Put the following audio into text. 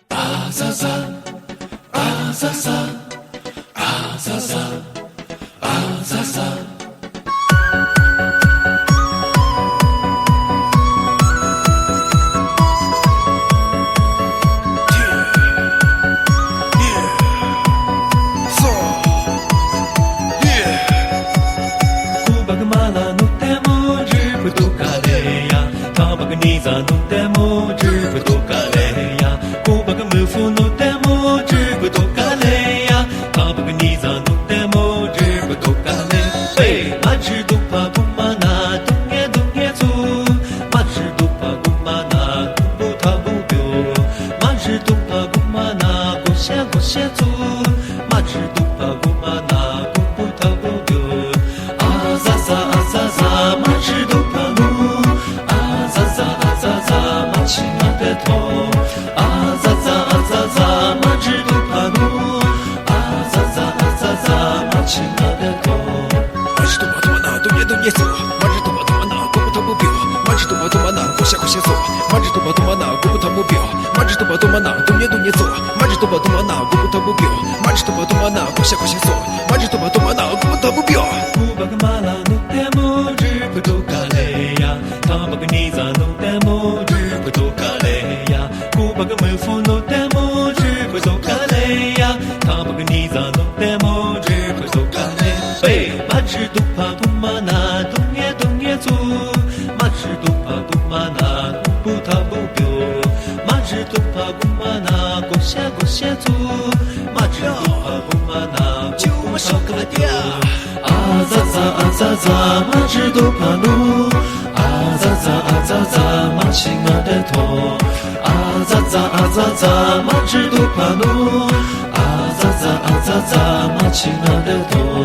啊咋咋，啊咋咋，啊咋咋，啊咋咋。你咋弄的么？只会多嘎嘞呀！古巴个木夫弄的么？只会多嘎嘞呀！他巴个你咋弄的么？只会多嘎嘞。喂，马吃多怕不马那，东耶走，马吃多怕不马那，东不他不表，马吃多怕不马那，过些走，马吃多怕不马那，东不他不表。啊咋咋啊咋咋，马吃多怕路。亲爱的头，啊咋咋啊咋咋，马只都怕路，啊咋咋啊咋咋，马亲爱的头。马只都怕多那，东耶走，马只都怕多那，过不他不表，马只都怕多那，过些走，马只都怕多那，过不他不表，马只都怕多那，东耶走，马只都怕多那，过不他不表，马只都怕多那，过些走，马只都怕多那，过不他不表。古巴个马拉弄的么，只会多嘎嘞呀，他巴个你咋弄的么？会多嘎嘞呀，古巴个木夫弄的么？只会多嘎嘞呀，他巴个你咋弄的么？只会多嘎嘞。喂，马只都怕不马那，东耶走，马只都怕不马那，东不他不表，马只都怕不马那，过些走，马只都怕不马那，就我少个点。啊咋咋啊咋咋，马只都怕路。啊咋咋啊咋咋，马亲爱的头，啊咋咋啊咋咋，马只都怕路，啊咋咋啊咋咋，马亲爱的头。